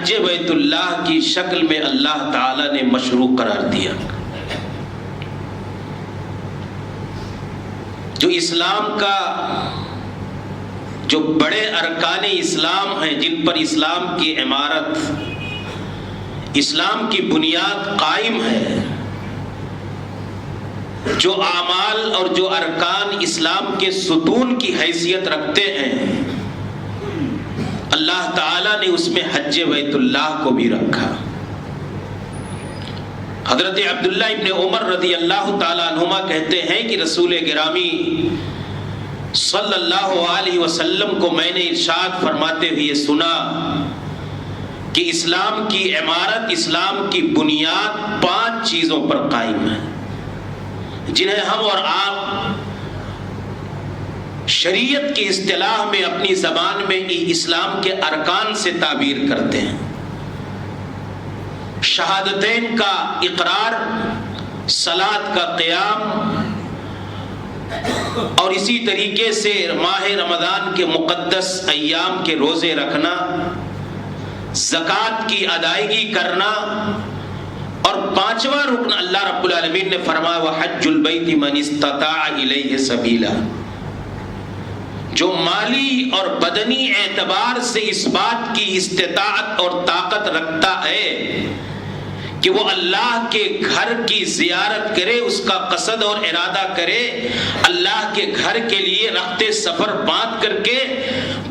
حج بیت اللہ کی شکل میں اللہ تعالی نے مشروع قرار دیا. جو اسلام کا جو بڑے ارکان اسلام ہیں، جن پر اسلام کی عمارت، اسلام کی بنیاد قائم ہے، جو اعمال اور جو ارکان اسلام کے ستون کی حیثیت رکھتے ہیں، اللہ تعالیٰ نے اس میں حج بیت اللہ کو بھی رکھا. حضرت عبداللہ ابن عمر رضی اللہ تعالیٰ عنہما کہتے ہیں کہ رسول گرامی صلی اللہ علیہ وسلم کو میں نے ارشاد فرماتے ہوئے سنا کہ اسلام کی عمارت، اسلام کی بنیاد 5 چیزوں پر قائم ہے، جنہیں ہم اور آپ شریعت کی اصطلاح میں اپنی زبان میں اسلام کے ارکان سے تعبیر کرتے ہیں. شہادتین کا اقرار، صلاۃ کا قیام، اور اسی طریقے سے ماہ رمضان کے مقدس ایام کے روزے رکھنا، زکوٰۃ کی ادائیگی کرنا، اور 5واں رکن اللہ رب العالمین نے فرمایا وحج البیت من استطاع الیہ سبیلا. جو مالی اور بدنی اعتبار سے اس بات کی استطاعت اور طاقت رکھتا ہے کہ وہ اللہ کے گھر کی زیارت کرے، اس کا قصد اور ارادہ کرے، اللہ کے گھر کے لیے رخت سفر باندھ کر کے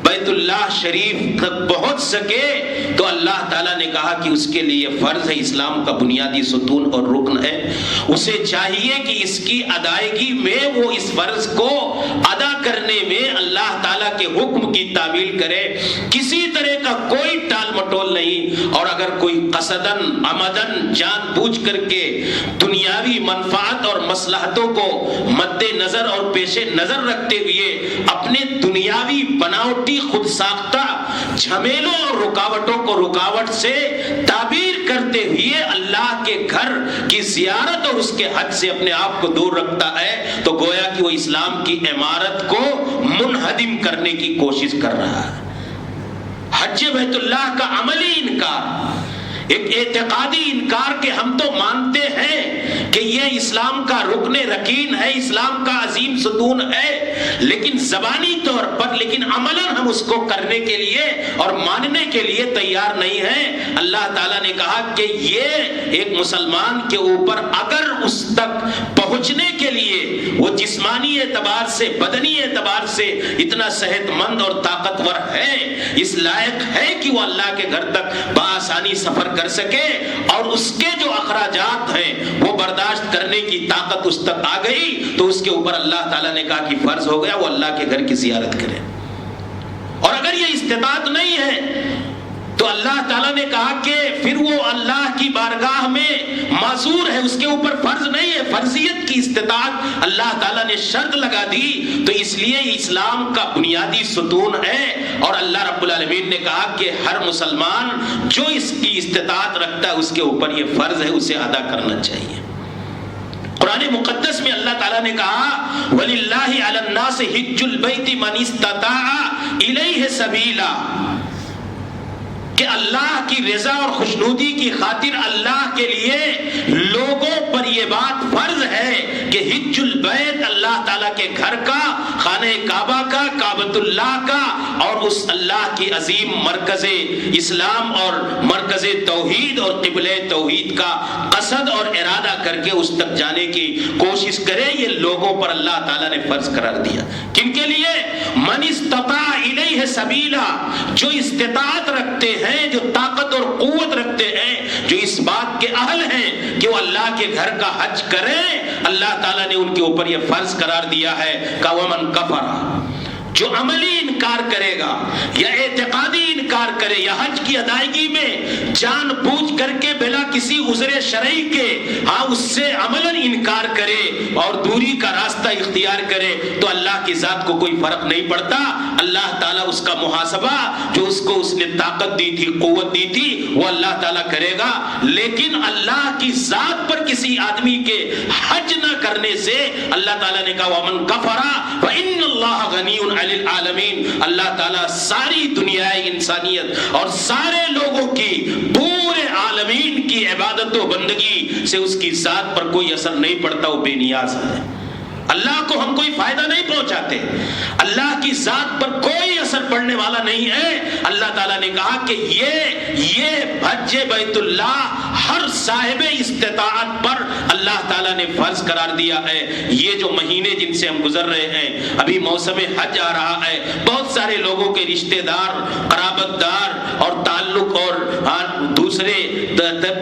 بیت اللہ شریف تک پہنچ سکے، تو اللہ تعالیٰ نے کہا کہ اس کے لیے فرض ہے، اسلام کا بنیادی ستون اور رکن ہے. اسے چاہیے کہ اس کی ادائیگی میں وہ اس فرض کو ادا کرنے میں اللہ تعالیٰ کے حکم کی تعمیل کرے، کسی طرح کا کوئی ٹال مٹول نہیں. اور اگر کوئی قصدن عمدن جان بوجھ کر کے دنیاوی منفعت اور مصلحتوں کو مد نظر اور پیش نظر رکھتے ہوئے اپنے دنیاوی بناوٹی خود ساختہ جھمیلوں اور رکاوٹوں کو رکاوٹ سے تعبیر کرتے ہوئے اللہ کے گھر کی زیارت اور اس کے حج سے اپنے آپ کو دور رکھتا ہے، تو گویا کہ وہ اسلام کی عمارت کو منہدم کرنے کی کوشش کر رہا ہے. حج بیت اللہ کا عملی انکار، ایک اعتقادی انکار کہ ہم تو مانتے ہیں کہ یہ اسلام کا رکن رکین ہے، اسلام کا عظیم ستون ہے، لیکن زبانی طور پر، لیکن عملاً ہم اس کو کرنے کے لیے اور ماننے کے لیے تیار نہیں ہیں. اللہ تعالیٰ نے کہا کہ یہ ایک مسلمان کے اوپر اگر اس تک پہنچنے کے لیے وہ جسمانی اعتبار سے، بدنی اعتبار سے اتنا صحت مند اور طاقتور ہے، اس لائق ہے کہ وہ اللہ کے گھر تک بآسانی سفر کر سکے، اور اس کے جو اخراجات ہیں وہ برداشت کرنے کی طاقت اس تک آ گئی، تو اس کے اوپر اللہ تعالیٰ نے کہا کہ فرض ہو گیا وہ اللہ کے گھر کی زیارت کرے. اور اگر یہ استطاعت نہیں ہے تو اللہ تعالیٰ نے کہا کہ پھر وہ اللہ کی بارگاہ میں معذور ہے، اس کے اوپر فرض نہیں ہے. فرضیت کی استطاعت اللہ تعالیٰ نے شرط لگا دی، تو اس لیے اسلام کا بنیادی ستون ہے. اور اللہ رب العالمین نے کہا کہ ہر مسلمان جو اس کی استطاعت رکھتا ہے اس کے اوپر یہ فرض ہے، اسے ادا کرنا چاہیے. قرآن مقدس میں اللہ تعالیٰ نے کہا وَلِلَّهِ عَلَى النَّاسِ حِجُّ الْبَيْتِ مَنِ اسْتَطَاعَ إِلَيْهِ سَبِيلًا، کہ اللہ کی رضا اور خوشنودی کی خاطر اللہ کے لیے لوگوں پر یہ بات فرض ہے کہ حج البیت، اللہ تعالیٰ کے گھر کا، خانہ کعبہ کا، کعبۃ اللہ کا، اور اس اللہ کی عظیم مرکز اسلام اور مرکز توحید اور قبلہ توحید کا قصد اور ارادہ کر کے اس تک جانے کی کوشش کرے. یہ لوگوں پر اللہ تعالیٰ نے فرض قرار دیا. کن کے لیے؟ من استطاع الیہ سبیلا، جو استطاعت رکھتے ہیں، جو طاقت اور قوت رکھتے ہیں، جو اس بات کے اہل ہیں کہ وہ اللہ کے گھر کا حج کریں، اللہ تعالیٰ نے ان کے اوپر یہ فرض قرار دیا ہے کہ ومن کفر، جو عملی انکار کرے گا یا اعتقادی انکار کرے یا حج کی ادائیگی میں جان بوجھ کر کے بلا کسی عذر شرعی کے اس سے عملاً انکار کرے اور دوری کا راستہ اختیار کرے، تو اللہ کی ذات کو کوئی فرق نہیں پڑتا. اللہ تعالیٰ اس کا محاسبہ جو اس کو اس نے طاقت دی تھی، قوت دی تھی، وہ اللہ تعالیٰ کرے گا. لیکن اللہ کی ذات پر کسی آدمی کے حج نہ کرنے سے اللہ تعالیٰ نے کہا وَمَنْ كَفَرَ فَإِنَّ اللَّهَ غَنِيٌّ عَنِ الْعَالَمِينَ، اللہ تعالیٰ ساری دنیائے انسانیت اور سارے لوگوں کی، پورے عالمین کی عبادت و بندگی سے اس کی ذات پر کوئی اثر نہیں پڑتا، وہ بے نیاز ہے۔ اللہ کو ہم کوئی فائدہ نہیں پہنچاتے، اللہ کی ذات پر کوئی اثر پڑنے والا نہیں ہے۔ اللہ تعالیٰ نے کہا کہ یہ حج بیت اللہ ہر صاحب استطاعت پر اللہ تعالیٰ نے فرض قرار دیا ہے۔ یہ جو مہینے جن سے ہم گزر رہے ہیں، ابھی موسم حج آ رہا ہے، بہت سارے لوگوں کے رشتہ دار، قرابت دار اور تعلق اور دوسرے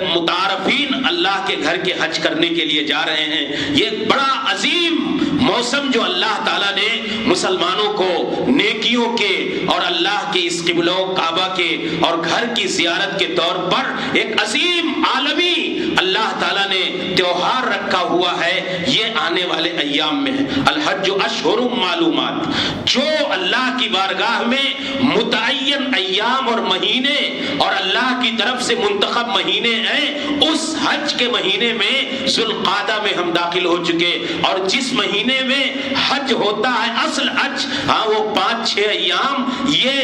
متعارفین اللہ کے گھر کے حج کرنے کے لیے جا رہے ہیں۔ یہ بڑا عظیم موسم جو اللہ تعالیٰ نے مسلمانوں کو نیکیوں کے اور اللہ کے اس قبلہ کعبہ کے اور گھر کی زیارت کے طور پر ایک عظیم عالمی اللہ تعالیٰ نے تیوہار رکھا ہوا ہے، یہ آنے والے ایام میں ہے۔ الحج اشہر معلومات، جو اللہ کی بارگاہ میں متعین ایام اور مہینے اور اللہ کی طرف سے منتخب مہینے ہیں، اس حج کے مہینے میں ذوالقعدہ میں ہم داخل ہو چکے، اور جس مہینے میں حج ہوتا ہے اصل حج، وہ 5-6 ایام یہ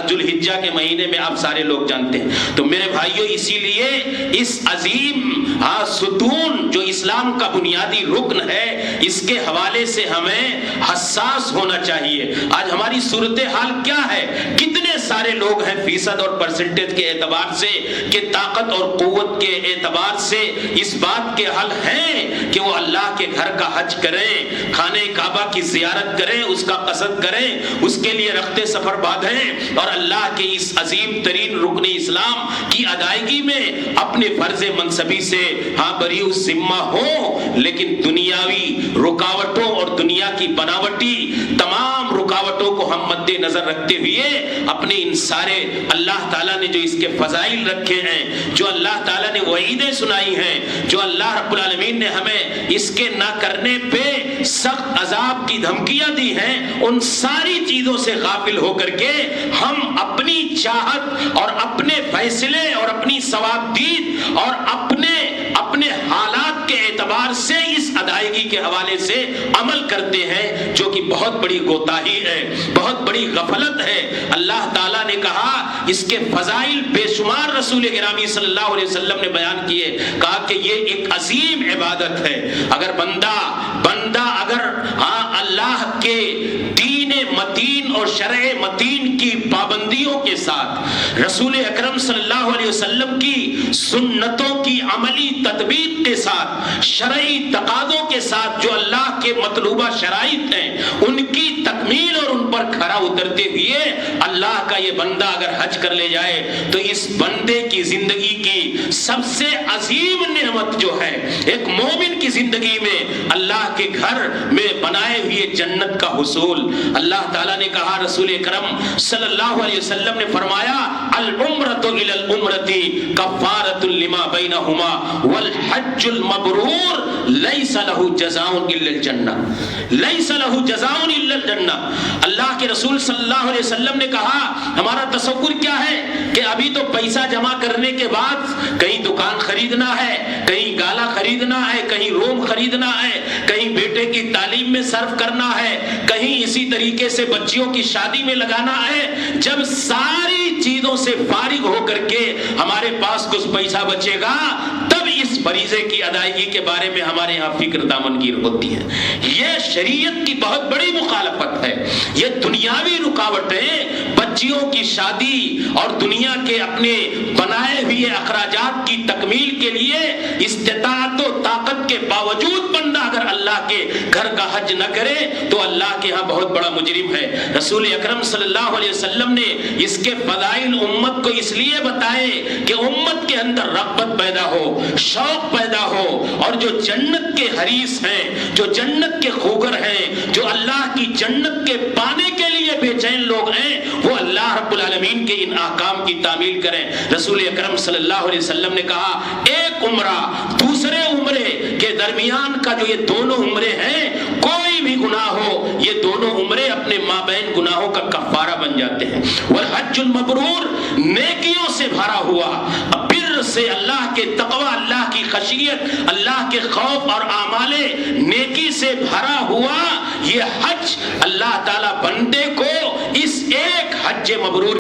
ذوالحجہ کے مہینے میں آپ سارے لوگ جانتے ہیں۔ تو میرے بھائیوں، اسی لیے اس عظیم ستون جو اسلام کا بنیادی رکن ہے، اس کے حوالے سے ہمیں حساس ہونا چاہیے۔ آج ہماری صورتحال کیا ہے؟ کتنے سارے لوگ ہیں فیصد اور پرسنٹیج کے اعتبار سے کہ طاقت اور قوت کے اعتبار سے اس بات کے حل ہیں کہ وہ اللہ کے گھر کا حج کریں، خانہ کعبہ کی زیارت کریں، اس کا قصد کریں، اس کے لیے رخت سفر باندھیں اور اللہ کے اس عظیم ترین رکن اسلام کی ادائیگی میں اپنے فرض منصبی سے بری الذمہ ہوں۔ لیکن دنیاوی رکاوٹوں اور دنیا کی بناوٹی تمام رکاوٹوں کو ہم مد نظر رکھتے ہوئے اپنے ان سارے اللہ تعالیٰ نے جو اس کے فضائل رکھے ہیں، جو اللہ تعالیٰ نے وعیدیں سنائی ہیں، جو اللہ رب العالمین نے ہمیں اس کے نہ کرنے پہ سخت عذاب کی دھمکیاں دی ہیں، ان ساری چیزوں سے غافل ہو کر کے ہم اپنی چاہت اور اپنے فیصلے اور اپنی ثوابدید اور اپنے حالات کے اعتبار سے اس ادائیگی کے حوالے سے عمل کرتے ہیں، جو کہ بہت بڑی کوتاہی ہے، بہت بڑی غفلت ہے۔ اللہ تعالیٰ نے کہا اس کے فضائل بے شمار رسول گرامی صلی اللہ علیہ وسلم نے بیان کیے، کہا کہ یہ ایک عظیم عبادت ہے۔ اگر بندہ اگر اللہ کے دین متین اور شرع متین کی پابندیوں کے ساتھ، رسول اکرم صلی اللہ علیہ وسلم کی سنتوں کی عملی تطبیق کے ساتھ، شرعی تقاضوں کے ساتھ جو اللہ کے مطلوبہ شرائط ہیں ان کی تکمیل اور ان پر کھرا اترتے ہوئے اللہ کا یہ بندہ اگر حج کر لے جائے تو اس بندے کی زندگی کی سب سے عظیم نعمت جو ہے ایک مومن کی زندگی میں اللہ کے گھر میں بنائے ہوئے جنت کا حصول۔ اللہ تعالیٰ نے کہا، رسول اکرم صلی اللہ علیہ وسلم نے فرمایا العمرۃ الی العمرۃ کفارۃ لما بینہما والحج المبرور لیس لہ جزاء الا الجنہ، لیس لہ جزاء الا الجنہ۔ اللہ کے رسول صلی اللہ علیہ وسلم نے کہا، ہمارا تصور کیا ہے کہ ابھی تو پیسہ جمع کرنے کے بعد کہیں دکان خریدنا ہے، کہیں گالا خریدنا ہے، کہیں روم خریدنا ہے، کہیں بیٹے کی تعلیم میں صرف کرنا ہے، کہیں اسی طریقے سے بچیوں کی شادی میں لگانا ہے۔ جب ساری چیزوں سے فارغ ہو کر کے ہمارے پاس کچھ پیسہ بچے گا تب اس فریضے کی ادائیگی کے بارے میں ہمارے یہاں فکر دامنگیر ہوتی ہے۔ یہ شریعت کی بہت بڑی مخالفت ہے۔ یہ دنیاوی رکاوٹیں بچیوں کی شادی اور دنیا کے اپنے بنائے ہوئے اخراجات کی تکمیل کے لیے استطاعت و طاقت کے باوجود بندہ اگر اللہ کے گھر کا حج نہ کرے تو اللہ کے ہاں بہت بڑا مجرم ہے۔ رسول اکرم صلی اللہ علیہ وسلم نے اس کے فضائل امت کو اس لیے بتائے کہ امت کے اندر رغبت پیدا ہو، شوق پیدا ہو، اور جو جنت کے حریص ہیں، جو جنت کے خوگر ہیں، جو اللہ کی جنت کے پانے کے لیے بے چین لوگ ہیں، وہ اللہ رب العالمین کے ان احکام کی تعمیل کریں۔ رسول اکرم صلی اللہ علیہ وسلم نے کہا ایک عمرہ دوسرے عمرے کے درمیان کا جو یہ دونوں عمرے ہیں کوئی کوئی بھی گناہ ہو، یہ دونوں عمرے اپنے مابین گناہوں کا کفارہ بن جاتے ہیں۔ والحج المبرور نیکیوں سے بھرا ہوا، بر سے، اللہ کے تقوی، اللہ کی خشیت، اللہ کے خوف اور اعمال نیکی سے بھرا ہوا یہ حج، اللہ تعالیٰ بندے کو اس ایک حج مبرور